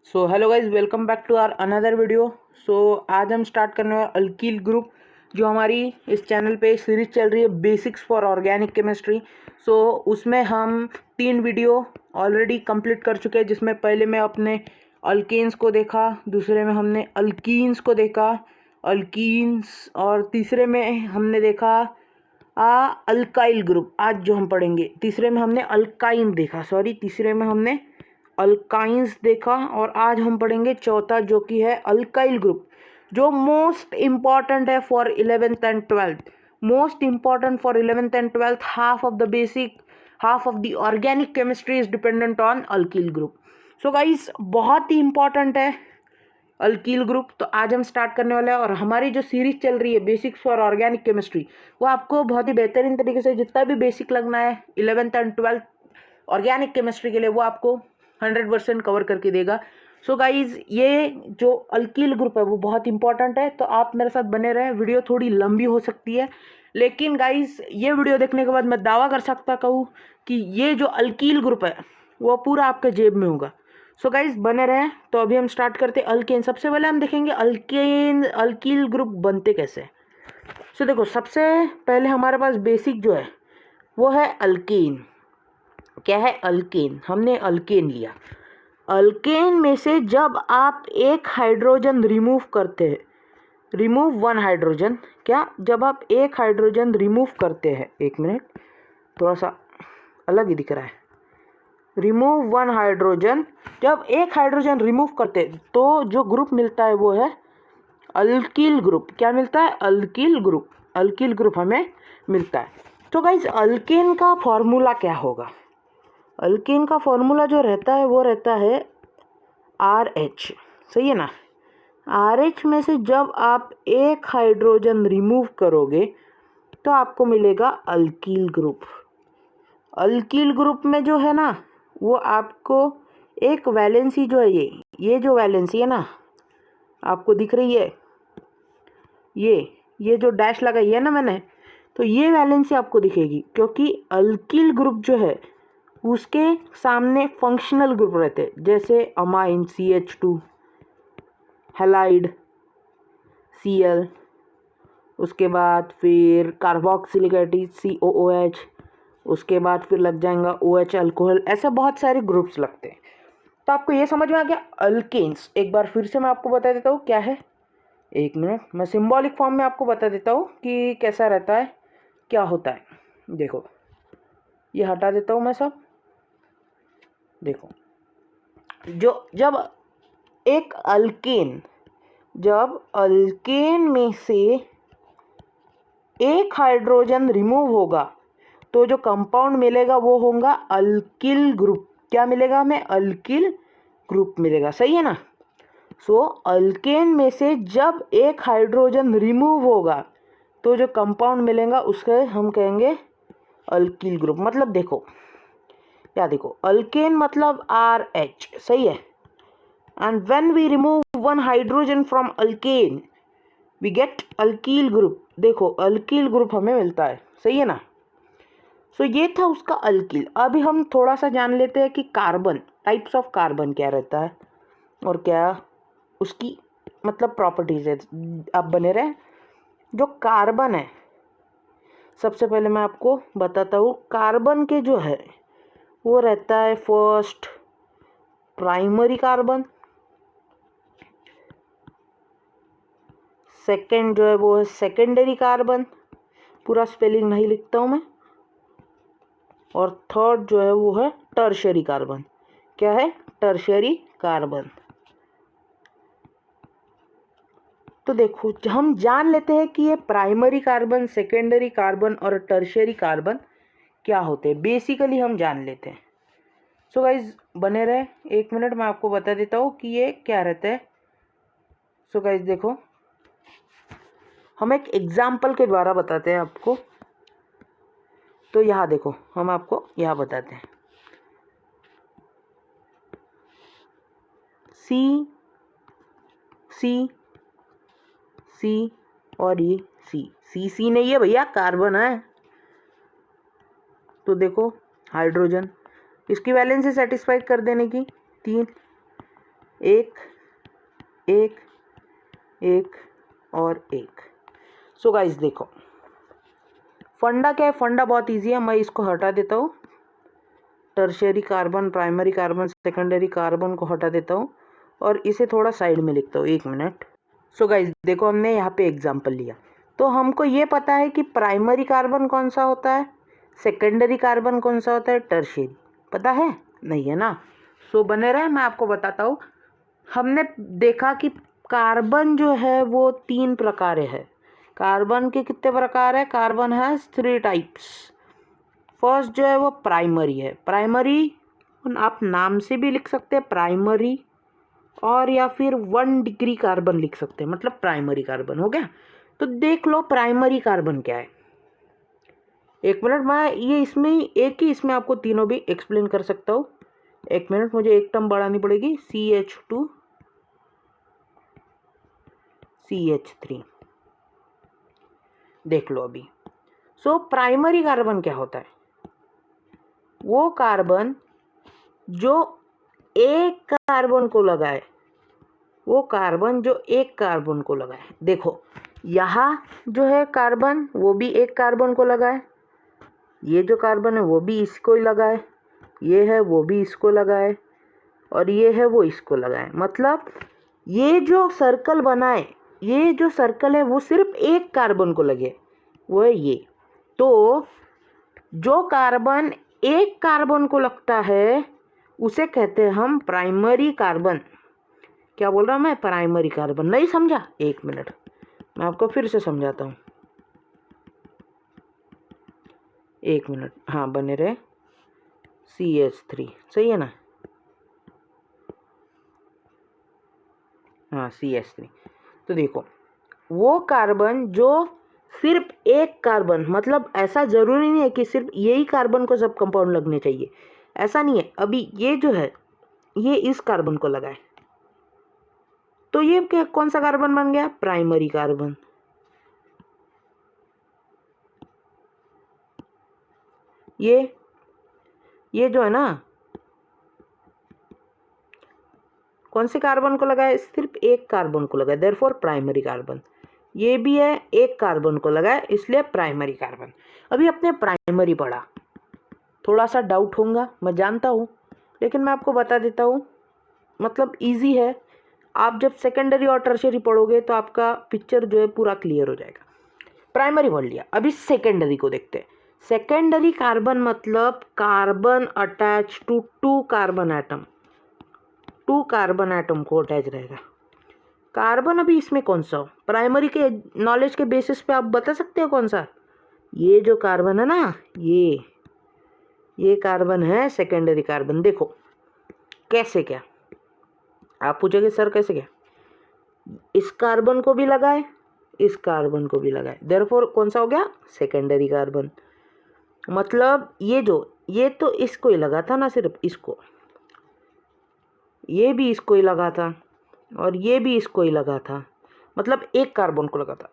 So hello guys, welcome back to our another video. आज हम start करने वाले अल्कील ग्रुप, जो हमारी इस चैनल पे सीरीज चल रही है बेसिक्स फॉर ऑर्गेनिक केमिस्ट्री। उसमें हम 3 वीडियो ऑलरेडी कंप्लीट कर चुके हैं, जिसमें पहले में अपने अल्केन्स को देखा, दूसरे में हमने अल्कीन्स को देखा, अल्कीन्स, और तीसरे में हमने देखा अल्काइल ग्रुप। आज जो हम पढ़ेंगे तीसरे में हमने अल्काइन देखा, तीसरे में हमने अल्काइंस देखा, और आज हम पढ़ेंगे चौथा, जो कि है अल्काइल ग्रुप, जो मोस्ट इम्पॉर्टेंट है for 11th and 12th। Most important for 11th and 12th। Half of the basic, half of the organic chemistry is dependent on alkyl group. So guys, बहुत ही इंपॉर्टेंट है alkyl group. तो आज हम start करने वाले हैं, और हमारी जो सीरीज चल रही है बेसिक्स फॉर ऑर्गेनिक केमिस्ट्री, वो आपको बहुत ही बेहतरीन तरीके से जितना भी बेसिक लगना है 11th and 12th organic chemistry के लिए, वो आपको 100% कवर करके देगा। सो गाइज, ये जो अल्कील ग्रुप है वो बहुत इंपॉर्टेंट है, तो आप मेरे साथ बने रहें। वीडियो थोड़ी लंबी हो सकती है, लेकिन गाइज ये वीडियो देखने के बाद मैं दावा कर सकता कहूँ कि ये जो अल्कील ग्रुप है वो पूरा आपके जेब में होगा। सो गाइज बने रहें। तो अभी हम स्टार्ट करते हैं अल्केन। सबसे पहले हम देखेंगे अल्कील ग्रुप बनते कैसे। सो देखो, सबसे पहले हमारे पास बेसिक जो है वो है अल्केन। क्या है अल्केन? हमने अल्केन लिया। अल्केन में से जब आप एक हाइड्रोजन रिमूव करते हैं, रिमूव वन हाइड्रोजन, क्या जब आप एक हाइड्रोजन रिमूव करते हैं, एक मिनट, थोड़ा सा अलग ही दिख रहा है। रिमूव वन हाइड्रोजन, जब एक हाइड्रोजन रिमूव करते हैं तो जो ग्रुप मिलता है वो है अल्कील ग्रुप। क्या मिलता है? Alkyl group. अल्कील ग्रुप हमें मिलता है। तो गाइस, अल्केन का फॉर्मूला क्या होगा? अल्केन का फॉर्मूला जो रहता है वो रहता है RH। सही है ना? RH में से जब आप एक हाइड्रोजन रिमूव करोगे तो आपको मिलेगा अल्कील ग्रुप। अल्कील ग्रुप में जो है ना, वो आपको एक वैलेंसी जो है, ये जो वैलेंसी है ना, आपको दिख रही है, ये जो डैश लगाई है ना मैंने, तो ये वैलेंसी आपको दिखेगी, क्योंकि अल्कील ग्रुप जो है उसके सामने फंक्शनल ग्रुप रहते हैं, जैसे अमाइन CH2, हैलाइड Cl, उसके बाद फिर कार्बोक्सिलिक एसिड COOH, उसके बाद फिर लग जाएगा OH अल्कोहल। ऐसे बहुत सारे ग्रुप्स लगते हैं। तो आपको ये समझ में आ गया अल्केन्स। एक बार फिर से मैं आपको बता देता हूँ क्या है। एक मिनट, मैं सिंबॉलिक फॉर्म में आपको बता देता हूँ कि कैसा रहता है, क्या होता है। देखो, ये हटा देता हूँ मैं सब। देखो, जब अल्केन में से एक हाइड्रोजन रिमूव होगा तो जो कंपाउंड मिलेगा वो होगा अल्किल ग्रुप। क्या मिलेगा हमें? अल्किल ग्रुप मिलेगा। सही है ना? अल्केन में से जब एक हाइड्रोजन रिमूव होगा तो जो कंपाउंड मिलेगा उसके हम कहेंगे अल्किल ग्रुप। मतलब देखो, क्या देखो, अल्केन मतलब RH। सही है? And when we remove one hydrogen from alkane we get alkyl group. देखो, अल्कील ग्रुप हमें मिलता है। सही है ना? ये था उसका अल्कील। अभी हम थोड़ा सा जान लेते हैं कि कार्बन, टाइप्स ऑफ कार्बन क्या रहता है और क्या उसकी मतलब प्रॉपर्टीज है। अब बने रहे। जो कार्बन है, सबसे पहले मैं आपको बताता हूँ। कार्बन के जो है वो रहता है फर्स्ट प्राइमरी कार्बन, सेकंड जो है वो है सेकेंडरी कार्बन, पूरा स्पेलिंग नहीं लिखता हूँ मैं, और थर्ड जो है वो है टर्शियरी कार्बन। क्या है? Tertiary carbon. तो देखो, हम जान लेते हैं कि ये प्राइमरी कार्बन, सेकेंडरी कार्बन और टर्शियरी कार्बन क्या होते हैं। बेसिकली हम जान लेते हैं। सो गाइज बने रहे। एक मिनट, मैं आपको बता देता हूँ कि ये क्या रहता है। सो गाइज देखो, हम एक एग्जाम्पल के द्वारा बताते हैं आपको। तो यहाँ देखो, हम आपको यहाँ बताते हैं। सी और ये सी नहीं है भैया, कार्बन है। तो देखो, हाइड्रोजन, इसकी वैलेंसी सेटिस्फाई कर देने की 3, एक, एक, एक और एक। सो गाइस देखो, फंडा क्या है, फंडा बहुत इजी है, मैं इसको हटा देता हूँ, tertiary carbon, primary carbon, secondary carbon को हटा देता हूँ और इसे थोड़ा साइड में लिखता हूँ, 1 मिनट। सो गाइस देखो, हमने यहाँ पे एग्जांपल लिया, तो हमको ये पता है कि प्राइमरी कार्बन कौन सा होता है, सेकेंडरी कार्बन कौन सा होता है, टर्शियरी पता है नहीं है ना। सो बने रहे, मैं आपको बताता हूँ। हमने देखा कि कार्बन जो है वो 3 प्रकार है। कार्बन के कितने प्रकार है, कार्बन है 3 टाइप्स। फर्स्ट जो है वो प्राइमरी है, प्राइमरी आप नाम से भी लिख सकते हैं प्राइमरी, और या फिर 1 डिग्री कार्बन लिख सकते हैं, मतलब प्राइमरी कार्बन हो गया। तो देख लो प्राइमरी कार्बन क्या है। 1 मिनट, मैं ये इसमें एक ही इसमें आपको तीनों भी एक्सप्लेन कर सकता हूँ। 1 मिनट, मुझे एक टर्म बढ़ानी पड़ेगी, CH2 CH3। देख लो अभी। सो प्राइमरी कार्बन क्या होता है, वो कार्बन जो एक कार्बन को लगाए, वो कार्बन जो एक कार्बन को लगाए। देखो यहाँ जो है कार्बन, वो भी एक कार्बन को लगाए, ये जो कार्बन है वो भी इसको ही लगाए, ये है वो भी इसको लगाए, और ये है वो इसको लगाए। मतलब ये जो सर्कल बनाए, ये जो सर्कल है वो सिर्फ एक कार्बन को लगे, वो है ये। तो जो कार्बन एक कार्बन को लगता है उसे कहते हैं हम प्राइमरी कार्बन। क्या बोल रहा हूँ मैं, प्राइमरी कार्बन। नहीं समझा, 1 मिनट मैं आपको फिर से समझाता हूँ, 1 मिनट। हाँ बने रहे, CH3 सही है ना, हाँ CH3। तो देखो वो कार्बन जो सिर्फ एक कार्बन, मतलब ऐसा जरूरी नहीं है कि सिर्फ यही कार्बन को सब कंपाउंड लगने चाहिए, ऐसा नहीं है। अभी ये जो है ये इस कार्बन को लगाए, तो ये क्या कौन सा कार्बन बन गया, प्राइमरी कार्बन। ये जो है ना, कौन से कार्बन को लगाए, सिर्फ एक कार्बन को लगाए, देयरफॉर प्राइमरी कार्बन। ये भी है एक कार्बन को लगाए, इसलिए प्राइमरी कार्बन। अभी अपने प्राइमरी पढ़ा, थोड़ा सा डाउट होगा मैं जानता हूँ, लेकिन मैं आपको बता देता हूँ, मतलब इजी है। आप जब सेकेंडरी और टर्शियरी पढ़ोगे तो आपका पिक्चर जो है पूरा क्लियर हो जाएगा। प्राइमरी पढ़ लिया, अभी सेकेंडरी को देखते हैं। सेकेंडरी कार्बन मतलब carbon attach to 2 carbon atom, 2 carbon atom को अटैच रहेगा। कार्बन अभी इसमें कौन सा हो, प्राइमरी के नॉलेज के बेसिस पे आप बता सकते हो कौन सा। ये जो कार्बन है ना, ये कार्बन है सेकेंडरी कार्बन। देखो कैसे, क्या आप पूछोगे सर कैसे, क्या इस कार्बन को भी लगाए, इस कार्बन को भी लगाए, देयरफॉर कौन सा हो गया, सेकेंडरी कार्बन। मतलब ये तो इसको ही लगा था ना, सिर्फ इसको, ये भी इसको ही लगा था और ये भी इसको ही लगा था, मतलब एक कार्बन को लगा था,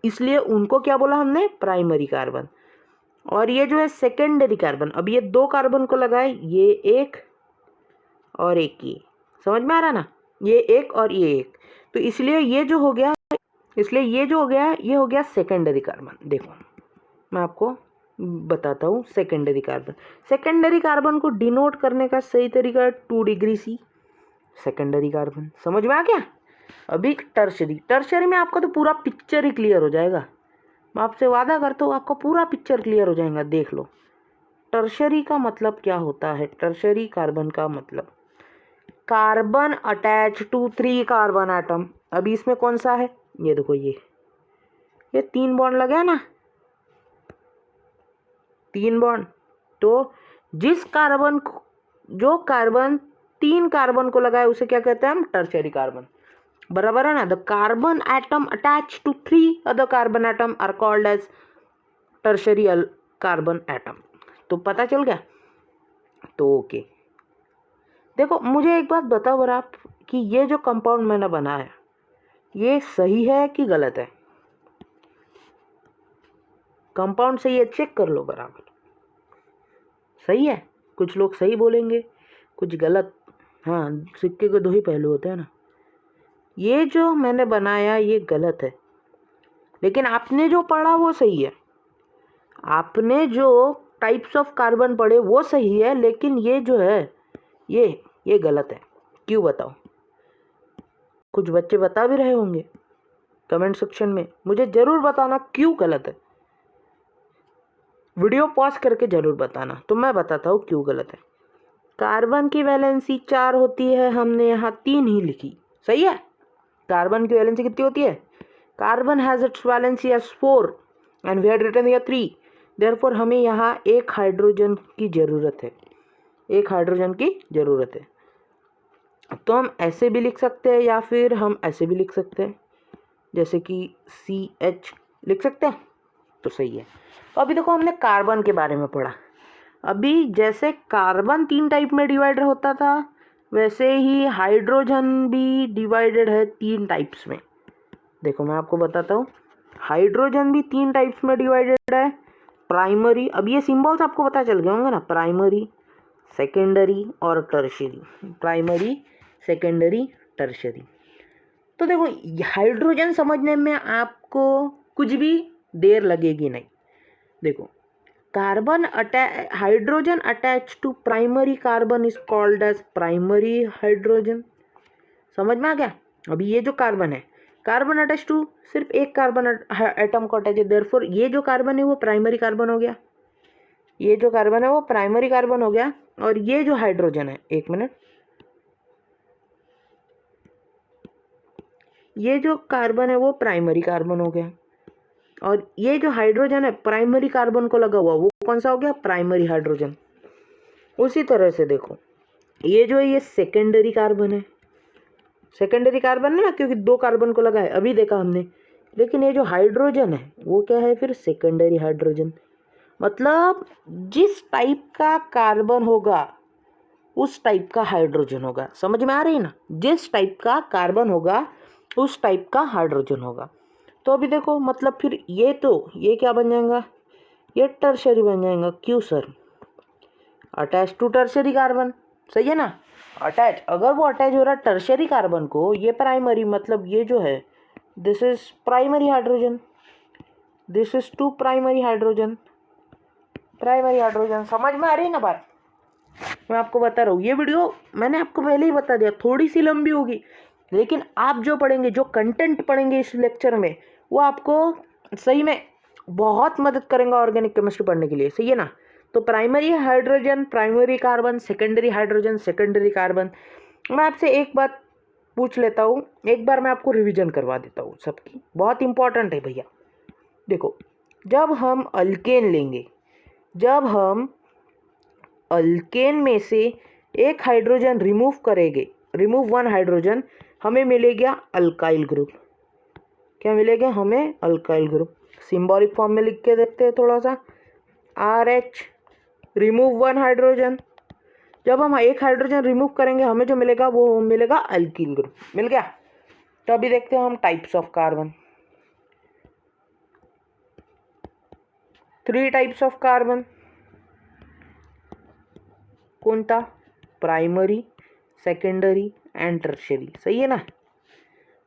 इसलिए उनको क्या बोला हमने, प्राइमरी कार्बन। और ये जो है सेकेंडरी कार्बन, अब ये 2 कार्बन को लगाए, ये एक और एक, ये समझ में आ रहा ना, ये एक और ये एक, तो इसलिए ये जो हो गया, इसलिए ये जो हो गया ये हो गया सेकेंडरी कार्बन। देखो मैं आपको बताता हूँ सेकेंडरी कार्बन। सेकेंडरी कार्बन को डिनोट करने का सही तरीका है 2 डिग्री C, सेकेंडरी कार्बन। समझ में आ गया। अभी टर्शियरी में आपका तो पूरा पिक्चर ही क्लियर हो जाएगा, मैं आपसे वादा करता हूँ आपको पूरा पिक्चर क्लियर हो जाएगा। देख लो टर्शियरी का मतलब क्या होता है। टर्शियरी कार्बन का मतलब carbon attach to 3 carbon atom. अभी इसमें कौन सा है, ये देखो, ये 3 बॉन्ड लगे हैं ना, 3 बॉन्ड। तो जिस कार्बन को, जो कार्बन 3 कार्बन को लगाए उसे क्या कहते हैं हम, टर्शियरी कार्बन। बराबर है ना। The carbon atom attach to 3 other carbon atom are called as tertiary carbon atom. तो पता चल गया। तो ओके, देखो मुझे एक बात बताओ बर आप, कि ये जो कंपाउंड मैंने बनाया ये सही है कि गलत है। कंपाउंड सही है, चेक कर लो बराबर। सही है, कुछ लोग सही बोलेंगे, कुछ गलत। हाँ, सिक्के के दो ही पहलू होते हैं ना। ये जो मैंने बनाया ये गलत है, लेकिन आपने जो पढ़ा वो सही है। आपने जो टाइप्स ऑफ कार्बन पढ़े वो सही है, लेकिन ये जो है ये गलत है। क्यों बताओ? कुछ बच्चे बता भी रहे होंगे कमेंट सेक्शन में, मुझे ज़रूर बताना क्यों गलत है। वीडियो पॉज करके ज़रूर बताना, तो मैं बताता हूँ क्यों गलत है। कार्बन की वैलेंसी 4 होती है, हमने यहाँ 3 ही लिखी, सही है। कार्बन की वैलेंसी कितनी होती है? Carbon has its valency as 4 and we had written here 3, therefore हमें यहाँ एक हाइड्रोजन की ज़रूरत है, एक हाइड्रोजन की ज़रूरत है। तो हम ऐसे भी लिख सकते हैं या फिर हम ऐसे भी लिख सकते हैं, जैसे कि CH लिख सकते हैं, तो सही है। तो अभी देखो हमने कार्बन के बारे में पढ़ा। अभी जैसे कार्बन 3 टाइप में डिवाइडेड होता था, वैसे ही हाइड्रोजन भी डिवाइडेड है 3 टाइप्स में। देखो मैं आपको बताता हूँ, हाइड्रोजन भी 3 टाइप्स में डिवाइडेड है। प्राइमरी, अब ये सिंबल्स आपको पता चल गए होंगे ना, प्राइमरी, सेकेंडरी और टर्शियरी। Primary, secondary, tertiary. तो देखो हाइड्रोजन समझने में आपको कुछ भी देर लगेगी नहीं। देखो carbon hydrogen attach to primary carbon is called as primary hydrogen. समझ में आ गया? अभी ये जो कार्बन है, कार्बन अटैच टू सिर्फ एक कार्बन एटम को अटैच है, देयरफॉर ये जो कार्बन है वो प्राइमरी कार्बन हो गया। ये जो कार्बन है वो प्राइमरी कार्बन हो गया। और ये जो हाइड्रोजन है, एक मिनट, ये जो कार्बन है वो प्राइमरी कार्बन हो गया। और ये जो हाइड्रोजन है प्राइमरी कार्बन को लगा हुआ, वो कौन सा हो गया? Primary hydrogen. उसी तरह से देखो ये जो है ये सेकेंडरी कार्बन है। सेकेंडरी कार्बन है ना, क्योंकि 2 कार्बन को लगा है, अभी देखा हमने। लेकिन ये जो हाइड्रोजन है वो क्या है? फिर सेकेंडरी हाइड्रोजन। मतलब जिस टाइप का कार्बन होगा उस टाइप का हाइड्रोजन होगा। समझ में आ रही है ना? जिस टाइप का कार्बन होगा उस टाइप का हाइड्रोजन होगा। तो अभी देखो मतलब फिर ये क्या बन जाएगा? ये टर्शरी बन जाएगा। क्यों sir? Attach to tertiary carbon, सही है ना। अटैच, अगर वो अटैच हो रहा है टर्शरी कार्बन को, ये प्राइमरी, मतलब ये जो है this is primary hydrogen, this is two primary hydrogen, primary hydrogen. समझ में आ रही है ना बात? मैं आपको बता रहा हूँ, ये वीडियो मैंने आपको पहले ही बता दिया, थोड़ी सी लंबी होगी, लेकिन आप जो पढ़ेंगे, जो कंटेंट पढ़ेंगे इस लेक्चर में, वो आपको सही में बहुत मदद करेंगे ऑर्गेनिक केमिस्ट्री पढ़ने के लिए, सही है ना। तो primary hydrogen, primary carbon, secondary hydrogen, secondary carbon. मैं आपसे एक बात पूछ लेता हूँ, एक बार मैं आपको रिवीजन करवा देता हूँ सबकी, बहुत इंपॉर्टेंट है भैया। देखो जब हम अल्केन लेंगे, जब हम अल्केन में से एक हाइड्रोजन रिमूव करेंगे, रिमूव 1 हाइड्रोजन, हमें मिलेगा अल्काइल ग्रुप। क्या मिलेगा हमें? Alkyl group. सिंबॉलिक फॉर्म में लिख के देखते हैं थोड़ा सा। RH, remove 1 hydrogen. जब हम एक हाइड्रोजन रिमूव करेंगे हमें जो मिलेगा वो मिलेगा अल्कील ग्रुप। मिल गया? तो अभी देखते हैं हम types of carbon. 3 types of carbon. कौन था? प्राइमरी, सेकेंडरी एंड टर्शियरी, सही है ना।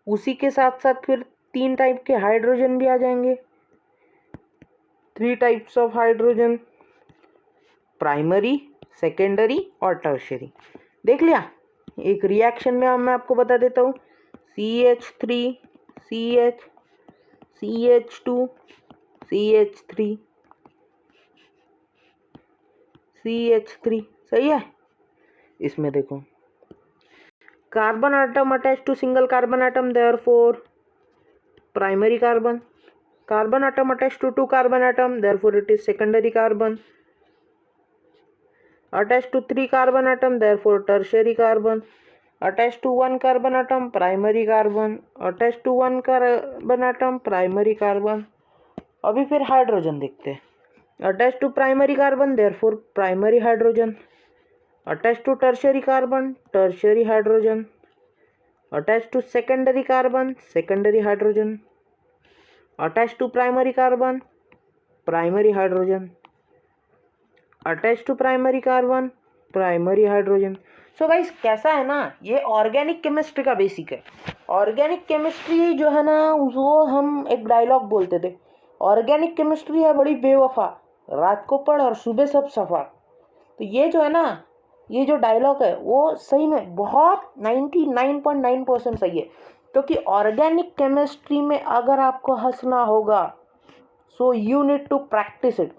उसी के साथ साथ फिर 3 टाइप के हाइड्रोजन भी आ जाएंगे। 3 types of hydrogen, primary, secondary और टर्शियरी। देख लिया? एक रिएक्शन में मैं आपको बता देता हूँ, CH3 CH, CH2 CH3 CH3, सही है। इसमें देखो carbon atom attach to single carbon atom, therefore primary carbon. Carbon atom attached to 2 carbon atom, therefore it is secondary carbon. Attached to 3 carbon atom, therefore tertiary carbon. Attached to 1 carbon atom, primary carbon. Attached to 1 carbon atom, primary carbon. अभी फिर hydrogen देखते हैं। Attached to primary carbon, therefore primary hydrogen. Attached to tertiary carbon, tertiary hydrogen. Attached to secondary carbon, secondary hydrogen. Attached to primary carbon, primary hydrogen. Attached to primary carbon, primary hydrogen. So guys कैसा है ना, ये organic chemistry का basic है। Organic chemistry जो है ना, वो हम एक डायलॉग बोलते थे, ऑर्गेनिक केमिस्ट्री है बड़ी बेवफा, रात को पढ़ और सुबह सब सफा। तो ये जो है ना, ये जो डायलॉग है वो सही में बहुत 99.9% सही है। क्योंकि ऑर्गेनिक केमिस्ट्री में अगर आपको हंसना होगा, so you need to practice it.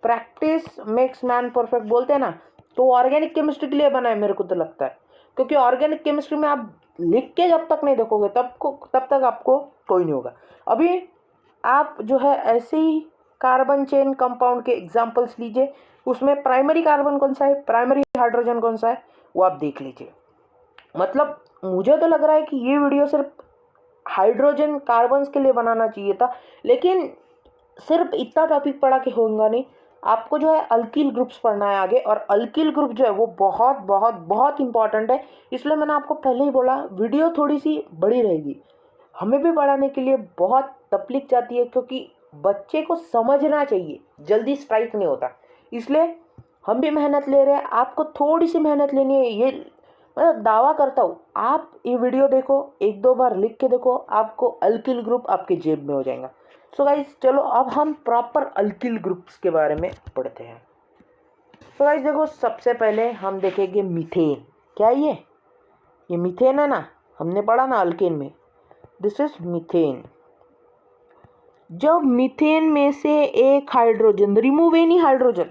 Practice makes man perfect बोलते हैं ना, तो ऑर्गेनिक केमिस्ट्री के लिए बना है मेरे को तो लगता है। क्योंकि ऑर्गेनिक केमिस्ट्री में आप लिख के जब तक नहीं देखोगे तब तक आपको कोई नहीं होगा। अभी आप जो है ऐसे ही कार्बन चेन कंपाउंड के एग्जांपल्स लीजिए, उसमें प्राइमरी कार्बन कौन सा है, प्राइमरी हाइड्रोजन कौन सा है, वो आप देख लीजिए। मतलब मुझे तो लग रहा है कि ये वीडियो सिर्फ हाइड्रोजन कार्बन्स के लिए बनाना चाहिए था, लेकिन सिर्फ इतना टॉपिक पढ़ा के होगा नहीं, आपको जो है अल्किल ग्रुप्स पढ़ना है आगे। और अल्किल ग्रुप जो है वो बहुत बहुत बहुत इंपॉर्टेंट है, इसलिए मैंने आपको पहले ही बोला वीडियो थोड़ी सी बड़ी रहेगी। हमें भी पढ़ाने के लिए बहुत तकलीफ जाती है, क्योंकि बच्चे को समझना चाहिए, जल्दी स्ट्राइक नहीं होता, इसलिए हम भी मेहनत ले रहे हैं। आपको थोड़ी सी मेहनत लेनी है, ये मैं दावा करता हूँ। आप ये वीडियो देखो, एक दो बार लिख के देखो, आपको अल्किल ग्रुप आपके जेब में हो जाएगा। सो गाइस चलो अब हम प्रॉपर अल्किल ग्रुप्स के बारे में पढ़ते हैं। सो गाइस देखो, सबसे पहले हम देखेंगे मीथेन। क्या ये मीथेन है ना, हमने पढ़ा ना अल्केन में, दिस इज मीथेन। जब मीथेन में से एक हाइड्रोजन, रिमूव एनी हाइड्रोजन,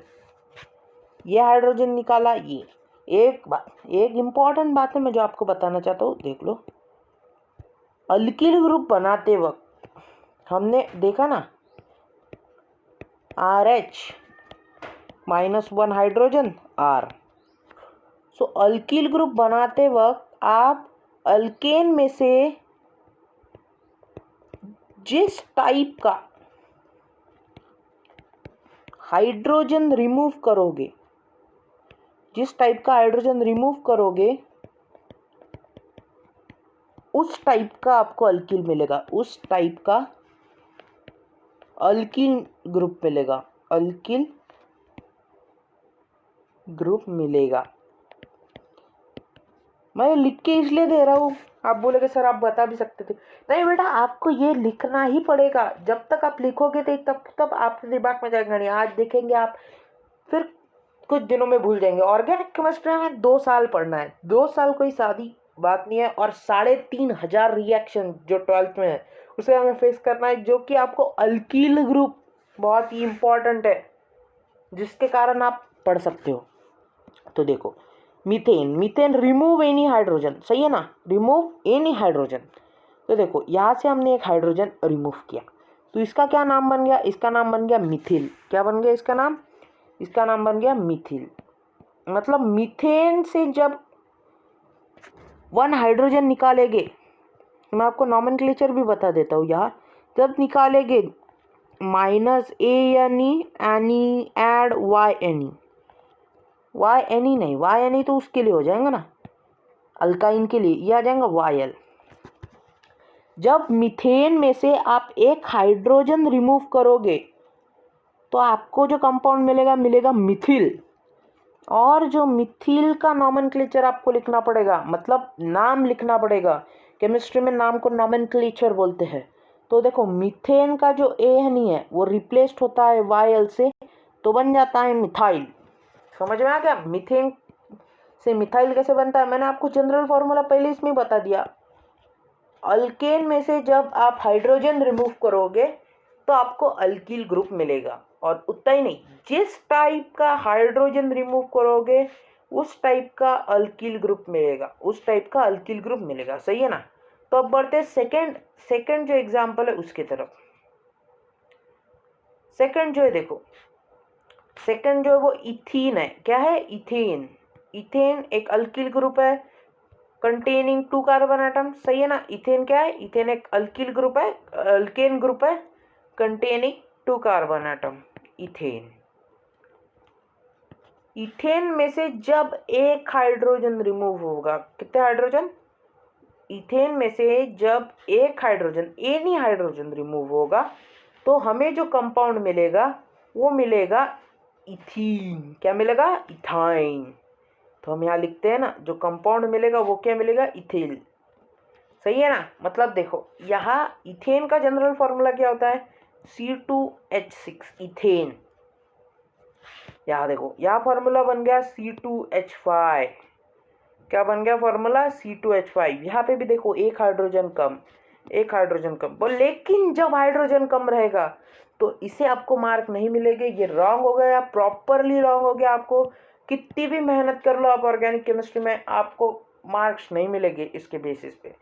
ये हाइड्रोजन निकाला, ये एक इंपॉर्टेंट बात है मैं जो आपको बताना चाहता हूँ, देख लो। अल्किल ग्रुप बनाते वक्त हमने देखा ना, RH -1 हाइड्रोजन R। सो अल्किल ग्रुप बनाते वक्त आप अल्केन में से जिस टाइप का हाइड्रोजन रिमूव करोगे, जिस टाइप का हाइड्रोजन रिमूव करोगे, उस टाइप का आपको अल्किल मिलेगा, उस टाइप का अल्किल ग्रुप मिलेगा, अल्किल ग्रुप मिलेगा। मैं लिख के इसलिए दे रहा हूँ, आप बोलेगे सर आप बता भी सकते थे। नहीं बेटा, आपको ये लिखना ही पड़ेगा। जब तक आप लिखोगे तो तब आपके दिमाग में जाएगा नहीं। आज देखेंगे आप, फिर कुछ दिनों में भूल जाएंगे। ऑर्गेनिक केमिस्ट्री में 2 साल पढ़ना है, 2 साल कोई सादी बात नहीं है। और 3500 रिएक्शन जो 12th में है उसे हमें फेस करना है, जो कि आपको अल्किल ग्रुप बहुत ही इंपॉर्टेंट है, जिसके कारण आप पढ़ सकते हो। तो देखो मीथेन रिमूव एनी हाइड्रोजन, सही है ना, रिमूव एनी हाइड्रोजन। तो देखो यहाँ से हमने एक हाइड्रोजन रिमूव किया, तो इसका क्या नाम बन गया, इसका नाम बन गया मिथिल। क्या बन गया इसका नाम बन गया मिथिल। मतलब मीथेन से जब 1 हाइड्रोजन निकालेंगे, मैं आपको नॉमेनक्लेचर भी बता देता हूँ यहाँ, जब निकालेंगे -ANE एनी एड YNE नहीं, YNE तो उसके लिए हो जाएगा ना, अल्काइन के लिए, ये आ जाएगा YL। जब मीथेन में से आप एक हाइड्रोजन रिमूव करोगे तो आपको जो कंपाउंड मिलेगा मिथिल। और जो मिथिल का नॉमेनक्लेचर आपको लिखना पड़ेगा, मतलब नाम लिखना पड़ेगा। केमिस्ट्री में नाम को नॉमेनक्लेचर बोलते हैं। तो देखो मीथेन का जो ANE है वो रिप्लेस्ड होता है YL से, तो बन जाता है मिथाइल। समझ में आ गया मीथेन से मिथाइल कैसे बनता है? मैंने आपको जनरल फॉर्मूला पहले इसमें बता दिया। अल्केन में से जब आप हाइड्रोजन रिमूव करोगे तो आपको अल्किल ग्रुप मिलेगा। और उतना ही नहीं, जिस टाइप का हाइड्रोजन रिमूव करोगे उस टाइप का अल्किल ग्रुप मिलेगा, उस टाइप का अल्किल ग्रुप मिलेगा। सही है ना। तो अब बढ़ते हैं सेकंड जो एग्जांपल है उसके तरफ। सेकंड जो है, देखो सेकंड जो है वो इथीन है। क्या है? इथेन। इथेन एक अल्किल ग्रुप है कंटेनिंग 2 कार्बन एटम। सही है ना। इथेन क्या है? इथेन एक अल्किल ग्रुप है, अल्केन ग्रुप है containing 2 carbon atom, ethane. Ethane में से जब एक हाइड्रोजन रिमूव होगा, कितने हाइड्रोजन? इथेन में से जब एक हाइड्रोजन, एनी हाइड्रोजन रिमूव होगा तो हमें जो कंपाउंड मिलेगा वो मिलेगा इथीन। क्या मिलेगा? इथाइन। तो हम यहाँ लिखते हैं ना, जो कंपाउंड मिलेगा वो क्या मिलेगा? इथिल। सही है ना? मतलब देखो यहाँ इथेन का जनरल फॉर्मूला क्या होता है? C2H6 ethane. यहाँ देखो, यहाँ फॉर्मूला बन गया C2H5। क्या बन गया फॉर्मूला? C2H5। यहाँ पे भी देखो एक हाइड्रोजन कम, एक हाइड्रोजन कम बोल, लेकिन जब हाइड्रोजन कम रहेगा तो इसे आपको मार्क नहीं मिलेंगे। ये रॉन्ग हो गया, प्रॉपरली रॉन्ग हो गया। आपको कितनी भी मेहनत कर लो आप ऑर्गेनिक केमिस्ट्री में, आपको मार्क्स नहीं मिलेंगे इसके बेसिस पे।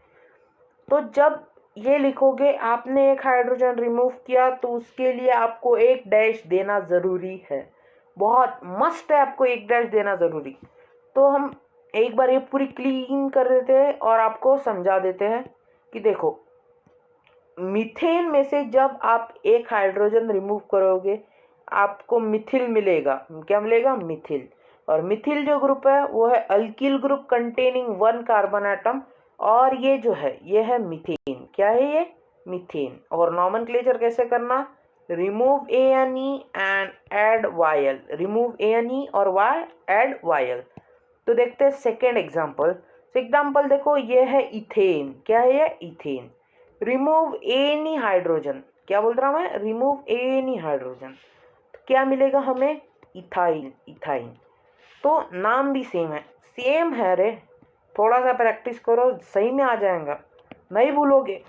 तो जब ये लिखोगे आपने एक हाइड्रोजन रिमूव किया तो उसके लिए आपको एक डैश देना ज़रूरी है, बहुत मस्ट है आपको एक डैश देना ज़रूरी। तो हम एक बार ये पूरी क्लीन कर देते हैं और आपको समझा देते हैं कि देखो मीथेन में से जब आप एक हाइड्रोजन रिमूव करोगे आपको मिथिल मिलेगा। क्या मिलेगा? मिथिल। और मिथिल जो ग्रुप है वो है alkyl group containing 1 carbon atom, और ये जो है ये है मीथेन। क्या है ये? मीथेन। और नॉमेनक्लेचर कैसे करना? Remove ANE and add YL। Remove ANE और वाई ऐड YL। तो देखते हैं सेकेंड एग्जाम्पल। एग्जाम्पल देखो, ये है इथेन। क्या है ये? इथेन। Remove any hydrogen. क्या बोल रहा हूँ मैं? Remove any hydrogen. तो क्या मिलेगा हमें? इथाइल। इथाइन। तो नाम भी सेम है, सेम है रे। थोड़ा सा प्रैक्टिस करो, सही में आ जाएगा, नहीं भूलोगे।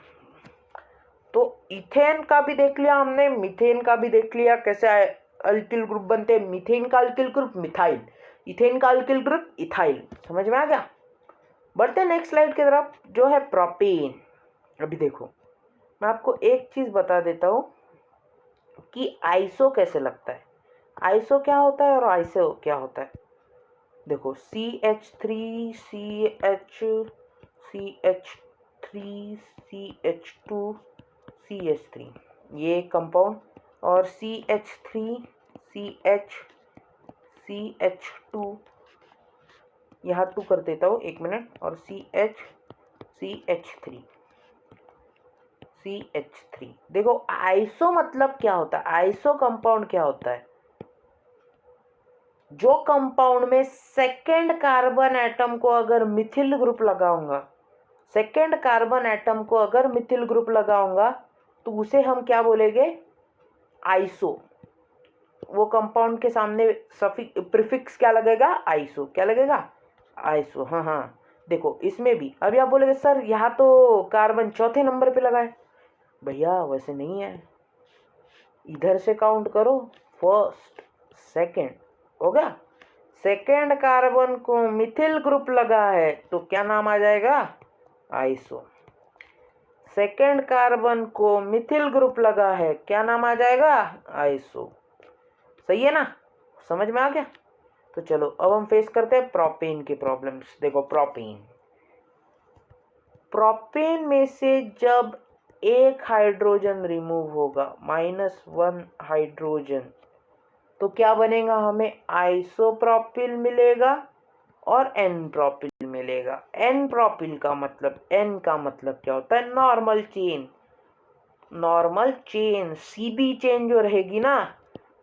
तो इथेन का भी देख लिया हमने, मीथेन का भी देख लिया कैसे अल्किल ग्रुप बनते हैं। मीथेन का अल्किल ग्रुप मिथाइल, इथेन का अल्किल ग्रुप इथाइल। समझ में आ गया? बढ़ते नेक्स्ट स्लाइड की तरफ, जो है प्रोपेन। अभी देखो मैं आपको एक चीज बता देता हूँ कि आइसो कैसे लगता है। आइसो क्या होता है और आइसो क्या होता है। देखो CH3 CH3 CH2 CH3 ये कंपाउंड, और CH3 CH2 यहाँ 2 कर देता हूँ, एक मिनट, और CH3 देखो आइसो मतलब क्या होता है? आइसो कंपाउंड क्या होता है? जो कंपाउंड में सेकेंड कार्बन एटम को अगर मिथिल ग्रुप लगाऊंगा, सेकेंड कार्बन एटम को अगर मिथिल ग्रुप लगाऊंगा तो उसे हम क्या बोलेंगे? आइसो। वो कंपाउंड के सामने प्रीफिक्स क्या लगेगा? आइसो। क्या लगेगा? आइसो। हाँ हाँ, देखो इसमें भी अभी आप बोलेगे सर यहाँ तो कार्बन चौथे नंबर पे लगा है। भैया वैसे नहीं है, इधर से काउंट करो, फर्स्ट सेकेंड हो गया। सेकेंड कार्बन को मिथिल ग्रुप लगा है तो क्या नाम आ जाएगा? आइसो। सेकेंड कार्बन को मिथिल ग्रुप लगा है, क्या नाम आ जाएगा? आइसो। सही है ना? समझ में आ गया? तो चलो अब हम फेस करते हैं प्रोपेन के प्रॉब्लम्स। देखो प्रोपेन में से जब एक हाइड्रोजन रिमूव होगा, -1 हाइड्रोजन, तो क्या बनेगा? हमें आइसोप्रोपिल मिलेगा और एन प्रोपिल मिलेगा। एन प्रोपिल का मतलब, एन का मतलब क्या होता है? Normal chain. Normal chain CB chain जो रहेगी ना,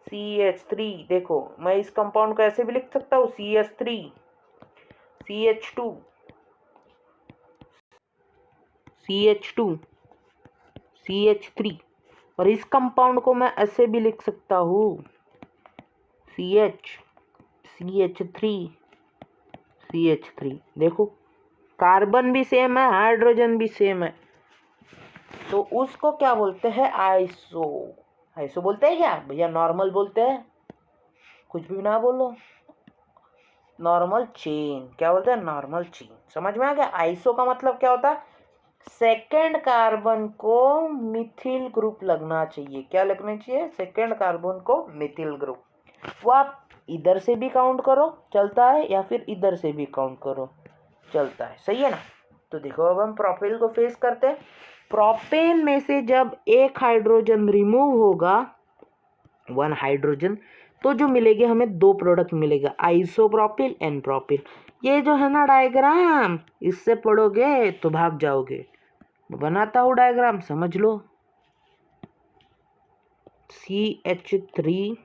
CH3। देखो मैं इस कंपाउंड को ऐसे भी लिख सकता हूँ, CH3 CH2 CH2 CH3, और इस कंपाउंड को मैं ऐसे भी लिख सकता हूँ, CH3 CH3। देखो कार्बन भी सेम है, हाइड्रोजन भी सेम है, तो उसको क्या बोलते हैं? आइसो। आइसो बोलते हैं क्या भैया? नॉर्मल बोलते हैं, कुछ भी ना बोलो, नॉर्मल चेन। क्या बोलते हैं? Normal chain. समझ में आ गया? आइसो का मतलब क्या होता है? सेकेंड कार्बन को मिथिल ग्रुप लगना चाहिए। क्या लगना चाहिए? सेकेंड कार्बन को मिथिल ग्रुप। वो आप इधर से भी काउंट करो चलता है, या फिर इधर से भी काउंट करो चलता है। सही है ना? तो देखो अब हम प्रोपेन को फेस करते हैं। प्रोपेन में से जब एक हाइड्रोजन रिमूव होगा, 1 हाइड्रोजन, तो जो मिलेगी हमें 2 प्रोडक्ट मिलेगा, आइसोप्रोपिल एन प्रोपिल। ये जो है ना डायग्राम, इससे पढ़ोगे तो भाग जाओगे। बनाता हूँ डायग्राम, समझ लो। CH3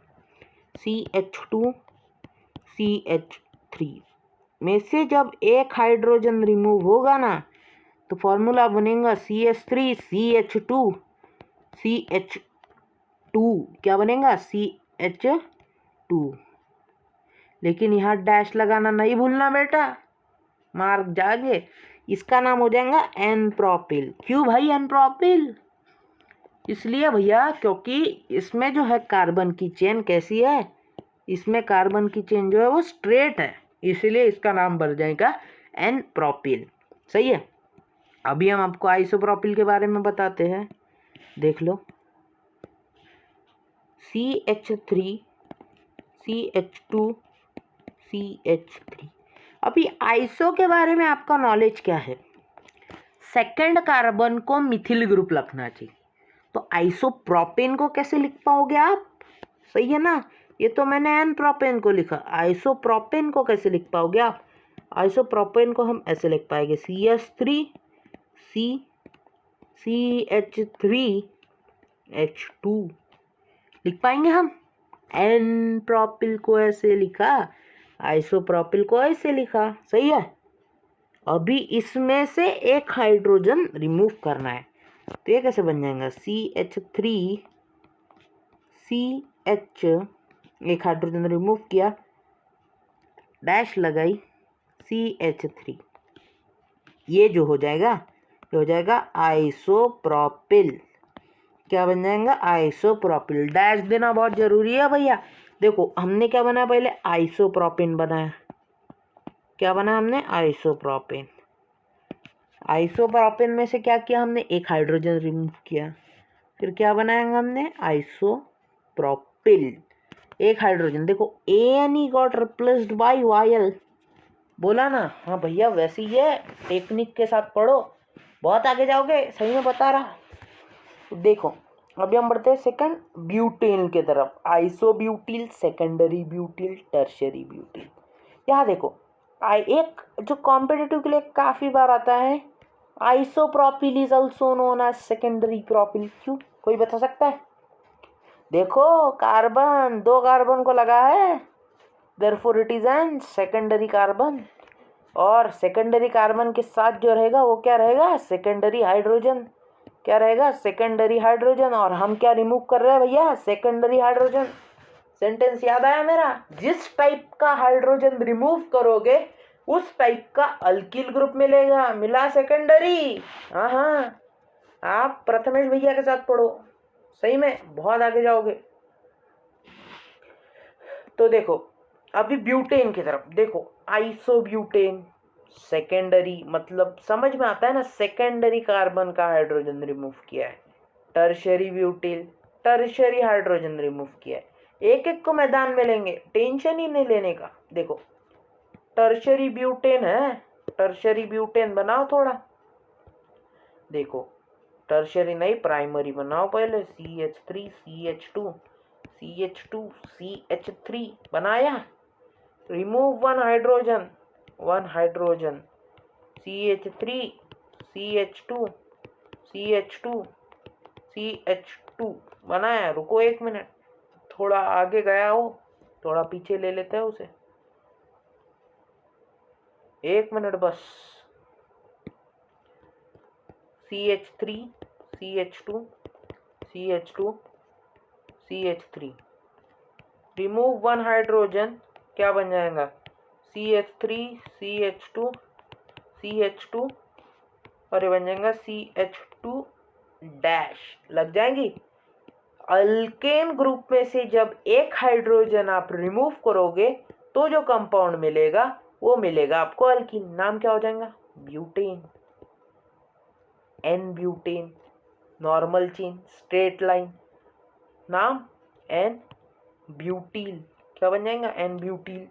CH2CH3 में से जब एक हाइड्रोजन रिमूव होगा ना तो फॉर्मूला बनेगा CH3CH2CH2 क्या बनेगा CH2। लेकिन यहाँ डैश लगाना नहीं भूलना बेटा, मार्क जागे। इसका नाम हो जाएगा एन प्रोपिल। क्यों भाई एन प्रोपिल? इसलिए भैया क्योंकि इसमें जो है कार्बन की चेन कैसी है, इसमें कार्बन की चेन जो है वो स्ट्रेट है, इसलिए इसका नाम बन जाएगा एन प्रोपिल। सही है। अभी हम आपको आइसोप्रोपिल के बारे में बताते हैं। देख लो CH3 CH2 CH3। अभी आइसो के बारे में आपका नॉलेज क्या है? सेकंड कार्बन को मिथिल ग्रुप लिखना चाहिए, तो आइसोप्रोपेन को कैसे लिख पाओगे आप? सही है ना, ये तो मैंने एन प्रोपेन को लिखा, आइसोप्रोपेन को कैसे लिख पाओगे आप? आइसोप्रोपेन को हम ऐसे लिख पाएंगे CH3CH3H2 लिख पाएंगे हम। एन प्रोपिल को ऐसे लिखा, आइसोप्रोपिल को ऐसे लिखा। सही है। अभी इसमें से एक हाइड्रोजन रिमूव करना है, तो ये कैसे बन जाएगा CH3CH, एक हाइड्रोजन रिमूव किया, डैश लगाई CH3, ये जो हो जाएगा ये हो जाएगा आइसोप्रोपिल। क्या बन जाएगा? आइसोप्रोपिल। डैश देना बहुत जरूरी है भैया। देखो हमने क्या बनाया, पहले आइसोप्रोपेन बनाया। क्या बना हमने? आइसोप्रोपेन। आइसोप्रोपेन में से क्या किया हमने? एक हाइड्रोजन रिमूव किया, फिर क्या बनाएंगे हमने? आइसोप्रोपिल। एक हाइड्रोजन, देखो ANE got replaced by YL, बोला ना? हाँ भैया वैसे ही है, टेक्निक के साथ पढ़ो, बहुत आगे जाओगे, सही में बता रहा। देखो अभी हम बढ़ते हैं सेकंड ब्यूटेन के तरफ। Isobutyl, secondary butyl, tertiary butyl. यहाँ देखो एक जो कॉम्पिटिटिव के लिए काफी बार आता है, isopropyl is also known as secondary propyl. क्यों, कोई बता सकता है? देखो कार्बन, दो कार्बन को लगा है, therefore it is an secondary carbon, और सेकेंडरी कार्बन के साथ जो रहेगा वो क्या रहेगा? Secondary hydrogen. क्या रहेगा? Secondary hydrogen. और हम क्या रिमूव कर रहे हैं भैया? Secondary hydrogen. सेंटेंस याद आया मेरा? जिस टाइप का हाइड्रोजन रिमूव करोगे उस टाइप का अल्किल ग्रुप मिलेगा। मिला सेकेंडरी? हाँ, आप प्रथमेश भैया के साथ पढ़ो, सही में बहुत आगे जाओगे। तो देखो अभी ब्यूटेन की तरफ देखो, आइसोब्यूटेन सेकेंडरी, मतलब समझ में आता है ना, सेकेंडरी कार्बन का हाइड्रोजन रिमूव किया है। Tertiary butyl, tertiary hydrogen remove किया है। एक एक को मैदान में लेंगे, टेंशन ही नहीं लेने का। देखो टर्शियरी ब्यूटेन है, टर्शियरी ब्यूटेन बनाओ थोड़ा। देखो टर्शियरी नहीं, प्राइमरी बनाओ पहले। CH3CH2CH2CH3 बनाया, remove one hydrogen, one hydrogen, CH3CH2CH2CH2 बनाया। रुको एक मिनट, थोड़ा आगे गया हो, थोड़ा पीछे ले लेते हैं उसे, एक मिनट बस। CH3CH2CH2CH3 रिमूव वन हाइड्रोजन, क्या बन जाएगा? CH3CH2CH2 और ये बन जाएगा CH2 डैश। लग जाएंगी। अल्केन ग्रुप में से जब एक हाइड्रोजन आप रिमूव करोगे तो जो कंपाउंड मिलेगा वो मिलेगा आपको अल्कीन। नाम क्या हो जाएगा? Butane. N butane, normal chain, straight line, नाम एन ब्यूटिल। क्या बन जाएगा? N butyl.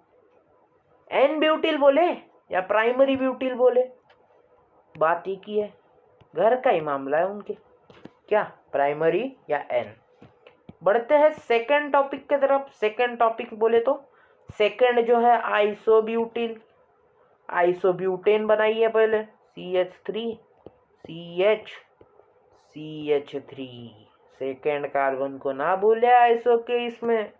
एन ब्यूटिल बोले या प्राइमरी ब्यूटिल बोले, बात एक ही है, घर का ही मामला है उनके, क्या प्राइमरी या एन। बढ़ते हैं सेकंड टॉपिक के तरफ। सेकंड टॉपिक बोले तो सेकंड जो है आइसोब्यूटिल, आइसोब्यूटेन बनाइए पहले, CH3CH3। सेकंड कार्बन को ना भूले आइसो के इसमें,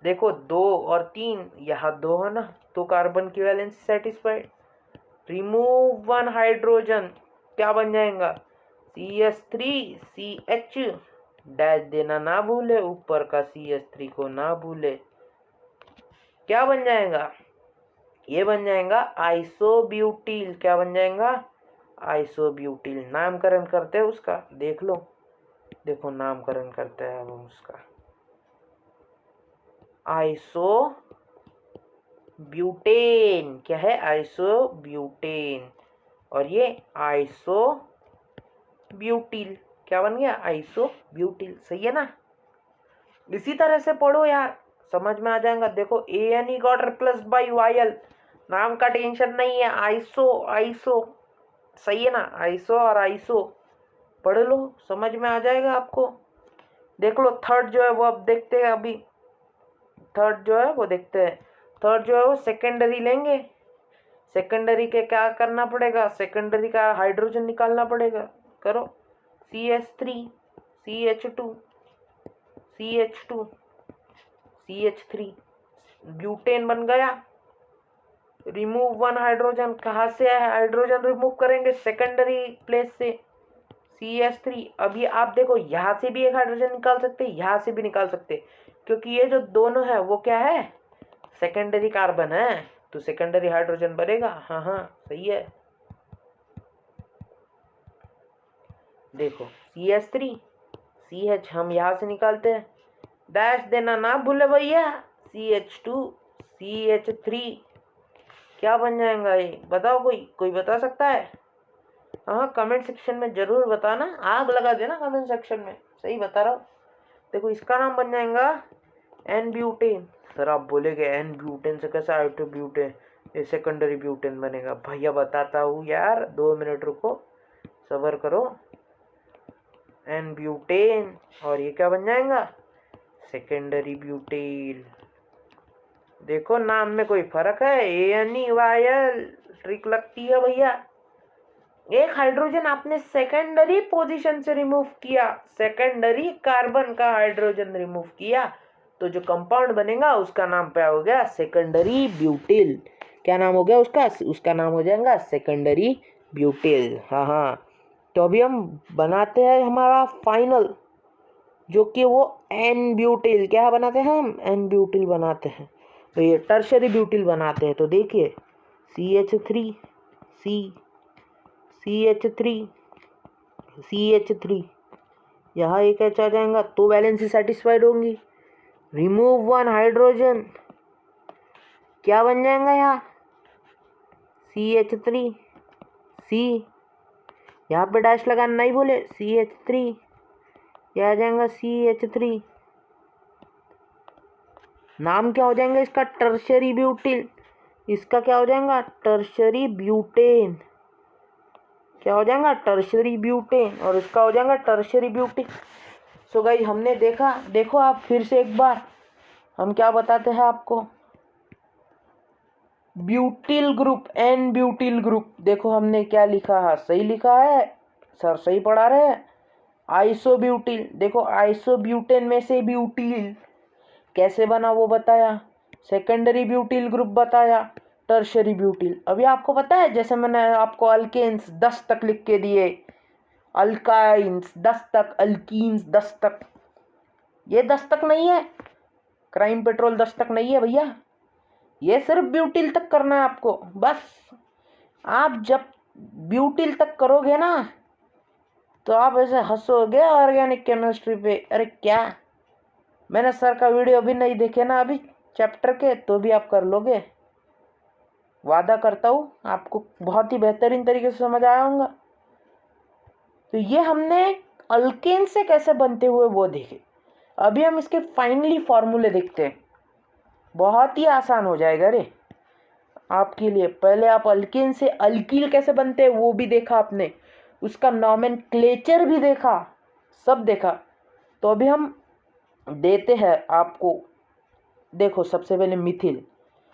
देखो 2 और 3, यहाँ 2 है ना, तो कार्बन की वैलेंसी सेटिस्फाइड। रिमूव 1 हाइड्रोजन, क्या बन जाएगा? CH3CH, डैश देना ना भूले, ऊपर का CH3 को ना भूले। क्या बन जाएगा? ये बन जाएगा आइसोब्यूटिल। क्या बन जाएगा? आइसोब्यूटिल। नामकरण करते हैं उसका, देख लो। देखो नामकरण करते हैं अब हम उसका, आइसोब्यूटेन। क्या है? आइसोब्यूटेन। और ये आइसोब्यूटिल। क्या बन गया? आइसोब्यूटिल। सही है ना? इसी तरह से पढ़ो यार, समझ में आ जाएगा। देखो ANE got replaced by YL, नाम का टेंशन नहीं है। आइसो सही है ना? आइसो और आइसो पढ़ लो, समझ में आ जाएगा आपको। देख लो थर्ड जो है वो अब देखते हैं। अभी थर्ड जो है वो देखते हैं। थर्ड जो है वो सेकेंडरी लेंगे। सेकेंडरी के क्या करना पड़ेगा? सेकेंडरी का हाइड्रोजन निकालना पड़ेगा। करो CH3 CH2 CH2 CH3, butane बन गया। रिमूव 1 हाइड्रोजन, कहाँ से है हाइड्रोजन रिमूव करेंगे? सेकेंडरी प्लेस से, CH3। अभी आप देखो यहाँ से भी एक हाइड्रोजन निकाल सकते, यहाँ से भी निकाल सकते, क्योंकि ये जो दोनों है वो क्या है? सेकेंडरी कार्बन है, तो सेकेंडरी हाइड्रोजन बनेगा। हाँ हाँ सही है। देखो CH3 CH हम यहाँ से निकालते हैं, डैश देना ना भूले भैया। CH2 CH3, क्या बन जाएगा ये? बताओ, कोई बता सकता है? हाँ कमेंट सेक्शन में जरूर बताना, आग लगा देना कमेंट सेक्शन में। सही बता रहा हूँ। देखो इसका नाम बन जाएगा एन ब्यूटेन। सर आप बोलेगे एन ब्यूटेन से कैसा ब्यूटेन, ये सेकेंडरी ब्यूटेन बनेगा? भैया बताता हूँ यार, 2 मिनट रुको, सब्र करो। एन ब्यूटेन, और ये क्या बन जाएगा? Secondary butane. देखो नाम में कोई फर्क है? ANE YL, ट्रिक लगती है भैया। एक हाइड्रोजन आपने सेकेंडरी पोजीशन से रिमूव किया, सेकेंडरी कार्बन का हाइड्रोजन रिमूव किया, तो जो कंपाउंड बनेगा उसका नाम क्या हो गया? Secondary butyl. क्या नाम हो गया उसका? उसका नाम हो जाएगा सेकेंडरी ब्यूटिल। हाँ हाँ। तो अभी हम बनाते हैं हमारा फाइनल, जो कि वो एन ब्यूटिल। क्या बनाते हैं हम? एन ब्यूटिल बनाते हैं। तो ये टर्शरी ब्यूटिल बनाते हैं। तो देखिए CH3 CH3 यहाँ एक एच आ जाएगा, तो वैलेंसी सेटिस्फाइड होंगी। रिमूव 1 हाइड्रोजन, क्या बन जाएगा यहाँ? CH3 C, यहाँ पे डैश लगाना नहीं बोले, CH3, यह आ जाएगा CH3। नाम क्या हो जाएगा इसका? Tertiary butyl. इसका क्या हो जाएगा? Tertiary butane. क्या हो जाएगा? Tertiary butane. और इसका हो जाएगा टर्शरी ब्यूटिन। सो गाइस हमने देखा, देखो आप फिर से एक बार हम क्या बताते हैं आपको। Butyl group, n butyl group, देखो हमने क्या लिखा है? सही लिखा है सर, सही पढ़ा रहे हैं। आइसोब्यूटिल, देखो आइसोब्यूटेन में से ब्यूटिल कैसे बना वो बताया, सेकेंडरी ब्यूटिल ग्रुप बताया, टर्शरी ब्यूटिल। अभी आपको पता है, जैसे मैंने आपको अल्केन्स 10 तक लिख के दिए, अल्काइंस 10 तक, अल्कीन्स 10 तक, ये 10 तक नहीं है, क्राइम पेट्रोल 10 तक नहीं है भैया, ये सिर्फ ब्यूटिल तक करना है आपको बस। आप जब ब्यूटिल तक करोगे ना, तो आप ऐसे हंसोगे ऑर्गेनिक केमिस्ट्री पे। अरे क्या, मैंने सर का वीडियो भी नहीं देखे ना अभी चैप्टर के, तो भी आप कर लोगे, वादा करता हूँ आपको बहुत ही बेहतरीन तरीके से समझ आया होगा। तो ये हमने अल्केन से कैसे बनते हुए वो देखे। अभी हम इसके फाइनली फॉर्मूले देखते हैं, बहुत ही आसान हो जाएगा रे आपके लिए। पहले आप अल्केन से अल्कील कैसे बनते हैं वो भी देखा आपने, उसका नॉमेनक्लेचर भी देखा, सब देखा। तो अभी हम देते हैं आपको। देखो सबसे पहले मिथिल,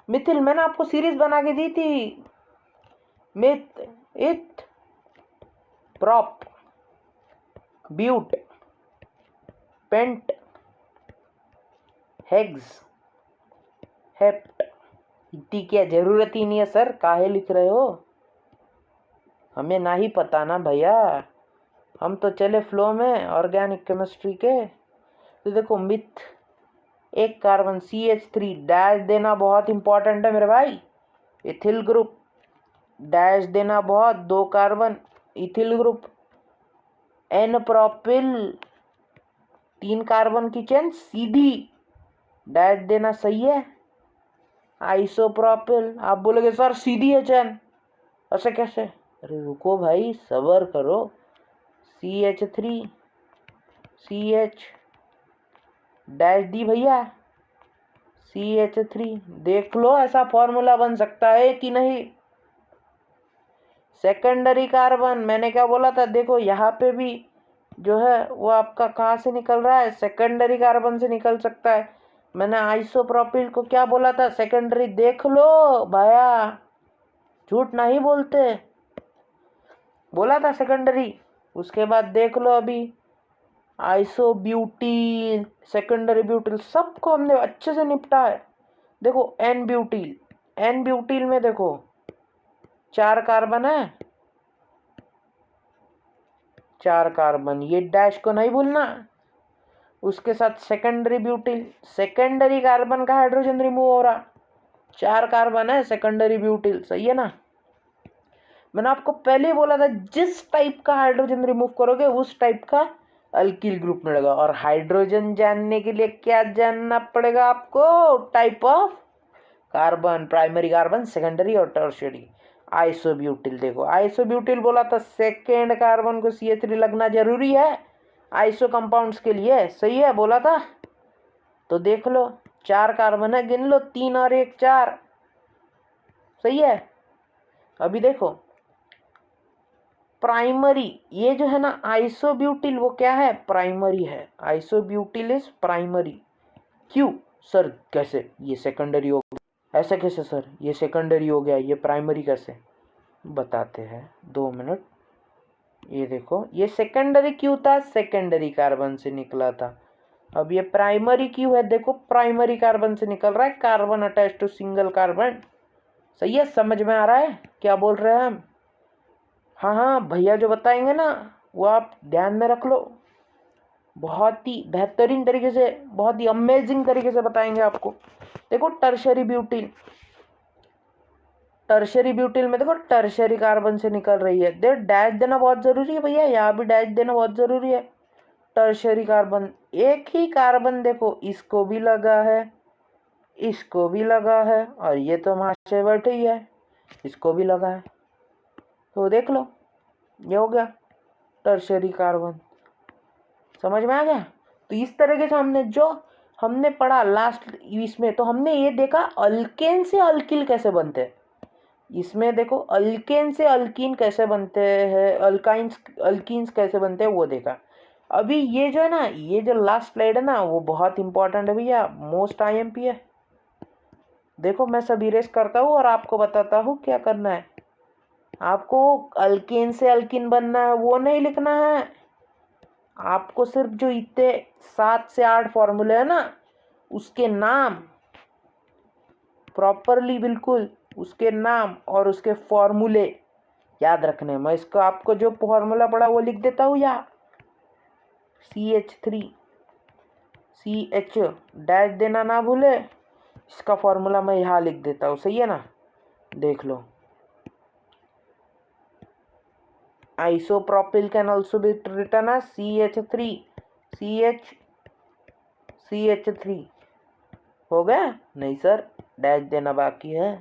मिथिल मैंने आपको सीरीज बना के दी थी, मिथ, इथ, प्रॉप, ब्यूट, पेंट, हेग्स, हेप्ट। इतनी क्या जरूरत ही नहीं है सर, काहे लिख रहे हो? हमें ना ही पता ना भैया, हम तो चले फ्लो में ऑर्गेनिक केमिस्ट्री के। तो देखो मिथ एक कार्बन CH3 डैश देना बहुत इंपॉर्टेंट है मेरे भाई। इथिल ग्रुप डैश देना बहुत, 2 carbon ethyl group. N propyl 3 carbon की चेन सीधी डैश देना सही है। आइसोप्रोपिल आप बोलोगे सर सीधी है चेन, ऐसे कैसे? अरे रुको भाई सबर करो। CH3 CH डैश दी भैया, CH3 देख लो ऐसा फॉर्मूला बन सकता है कि नहीं। सेकेंडरी कार्बन मैंने क्या बोला था, देखो यहाँ पे भी जो है वो आपका कहाँ से निकल रहा है, सेकेंडरी कार्बन से निकल सकता है। मैंने आइसोप्रोपिल को क्या बोला था, सेकेंडरी। देख लो भैया, झूठ नहीं बोलते, बोला था सेकेंडरी। उसके बाद देख लो अभी आइसोब्यूटील, सेकेंडरी ब्यूटील, सबको हमने अच्छे से निपटा है। देखो एन ब्यूटील, एन ब्यूटील में देखो 4 कार्बन है, 4 कार्बन, ये डैश को नहीं भूलना। उसके साथ सेकेंडरी ब्यूटील, सेकेंडरी कार्बन का हाइड्रोजन रिमूव हो रहा, 4 कार्बन है सेकेंडरी ब्यूटील, सही है ना। मैंने आपको पहले ही बोला था जिस टाइप का हाइड्रोजन रिमूव करोगे उस टाइप का अल्किल ग्रुप मिलेगा। और हाइड्रोजन जानने के लिए क्या जानना पड़ेगा आपको, type of carbon, primary carbon, secondary और टर्शियरी। आइसोब्यूटिल देखो, आइसोब्यूटिल बोला था सेकेंड कार्बन को CH3 लगना जरूरी है आइसो कंपाउंड्स के लिए, सही है बोला था। तो देख लो 4 कार्बन है, गिन लो 3 और 1 4, सही है। अभी देखो प्राइमरी, ये जो है ना आइसोब्यूटिल वो क्या है, प्राइमरी है। Isobutyl is primary. क्यों सर, कैसे ये सेकेंडरी हो गया, ऐसा कैसे सर, ये सेकेंडरी हो गया ये प्राइमरी कैसे, बताते हैं 2 मिनट। ये देखो ये सेकेंडरी क्यों था, सेकेंडरी कार्बन से निकला था। अब ये प्राइमरी क्यों है, देखो प्राइमरी कार्बन से निकल रहा है, carbon attach to single carbon, सही है। समझ में आ रहा है क्या बोल रहे हैं हम? हाँ हाँ भैया जो बताएंगे ना वो आप ध्यान में रख लो, बहुत ही बेहतरीन तरीके से, बहुत ही अमेजिंग तरीके से बताएंगे आपको। देखो टर्शरी ब्यूटिल, टर्शरी ब्यूटिल में देखो टर्शरी कार्बन से निकल रही है, देख डैश देना बहुत जरूरी है भैया, यहाँ भी डैश देना बहुत जरूरी है। टर्शरी कार्बन, एक ही कार्बन देखो इसको भी लगा है, इसको भी लगा है, और ये तो महाशय बैठे ही है, इसको भी लगा है। तो देख लो ये हो गया टर्शरी कार्बन, समझ में आ गया। तो इस तरीके से हमने पढ़ा लास्ट इसमें, तो हमने ये देखा अल्केन से अल्किल कैसे बनते हैं। इसमें देखो अल्केन से अल्कीन कैसे बनते हैं, अल्कीन्स कैसे बनते हैं वो देखा। अभी ये जो है ना, ये जो लास्ट स्लाइड है ना वो बहुत इंपॉर्टेंट है भैया, मोस्ट IMP है। देखो मैं सब इरेज करता हूँ और आपको बताता हूँ क्या करना है। आपको अल्केन से अल्किन बनना है वो नहीं लिखना है, आपको सिर्फ जो इतने 7 से 8 फॉर्मूले है ना उसके नाम प्रॉपरली, बिल्कुल उसके नाम और उसके फॉर्मूले याद रखने। मैं इसको आपको जो फॉर्मूला पढ़ा वो लिख देता हूँ, या CH3 CH डैश देना ना भूले, इसका फॉर्मूला मैं यहाँ लिख देता हूँ, सही है ना। देख लो isopropyl can also be written as CH3 CH3 हो गया, नहीं सर डैश देना बाकी है,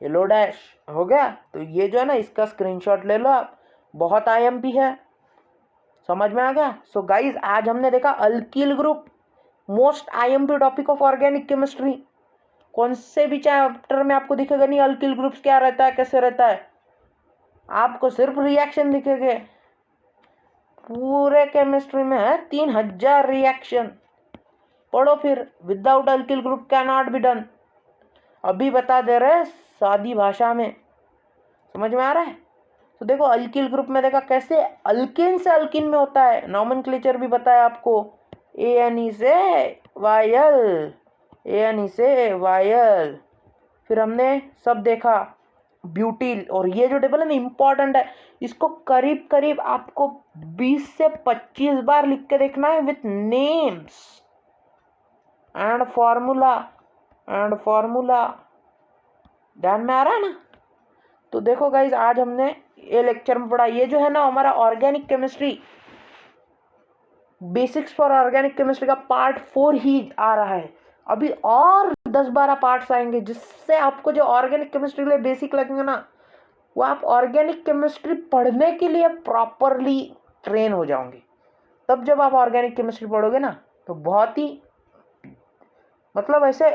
ये लो डैश हो गया। तो ये जो है ना इसका स्क्रीनशॉट ले लो आप, बहुत IMP है, समझ में आ गया। सो गाइज आज हमने देखा alkyl group, most IMP topic of organic chemistry. कौन से भी चैप्टर में आपको दिखेगा नहीं अल्किल ग्रुप्स क्या रहता है कैसे रहता है, आपको सिर्फ रिएक्शन दिखेंगे। पूरे केमिस्ट्री में है 3000 रिएक्शन, पढ़ो फिर। Without alkyl group can not be done, अभी बता दे रहे सादी भाषा में, समझ में आ रहा है। तो देखो अल्किल ग्रुप में देखा कैसे अल्किन से अल्किन में होता है, नॉमेनक्लेचर भी बताया आपको, ANE से YL ANE से वायल। फिर हमने सब देखा ब्यूटील, और ये जो टेबल है ना इम्पॉर्टेंट है, इसको करीब करीब आपको 20 से 25 बार लिख के देखना है विथ नेम्स एंड फॉर्मूला ध्यान में आ रहा है ना। तो देखो गाइज, आज हमने ये लेक्चर में पढ़ा, ये जो है ना हमारा organic chemistry, basics for organic chemistry का पार्ट 4 ही आ रहा है। अभी और 10-12 पार्ट्स आएंगे, जिससे आपको जो ऑर्गेनिक केमिस्ट्री के लिए बेसिक लगेंगे ना, वो आप ऑर्गेनिक केमिस्ट्री पढ़ने के लिए प्रॉपरली ट्रेन हो जाओगे। तब जब आप ऑर्गेनिक केमिस्ट्री पढ़ोगे ना, तो बहुत ही मतलब ऐसे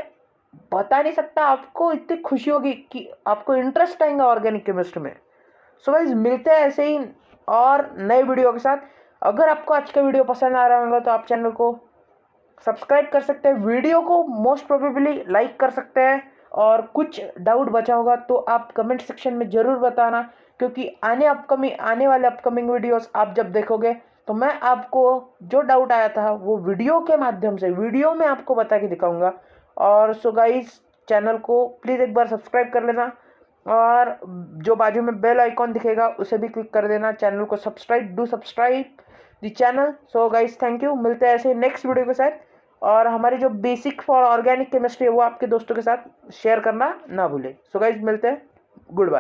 बता नहीं सकता, आपको इतनी खुशी होगी कि आपको इंटरेस्ट आएगा ऑर्गेनिक केमिस्ट्री में। सो गाइस, मिलते हैं ऐसे ही और नए वीडियो के साथ। अगर आपको आज का वीडियो पसंद आ रहा होगा तो आप चैनल को सब्सक्राइब कर सकते हैं, वीडियो को मोस्ट प्रोबेबली लाइक कर सकते हैं, और कुछ डाउट बचा होगा तो आप कमेंट सेक्शन में ज़रूर बताना, क्योंकि आने वाले अपकमिंग वीडियोस आप जब देखोगे तो मैं आपको जो डाउट आया था वो वीडियो के माध्यम से वीडियो में आपको बता के दिखाऊंगा। और सो गाइस, चैनल को प्लीज़ एक बार सब्सक्राइब कर लेना, और जो बाजू में बेल आइकॉन दिखेगा उसे भी क्लिक कर देना। चैनल को subscribe the channel. So guys, thank you. मिलते हैं ऐसे नेक्स्ट वीडियो के साथ, और हमारी जो बेसिक फॉर ऑर्गेनिक केमिस्ट्री है वो आपके दोस्तों के साथ शेयर करना ना भूलें। सो गाइस, मिलते हैं, गुड बाय।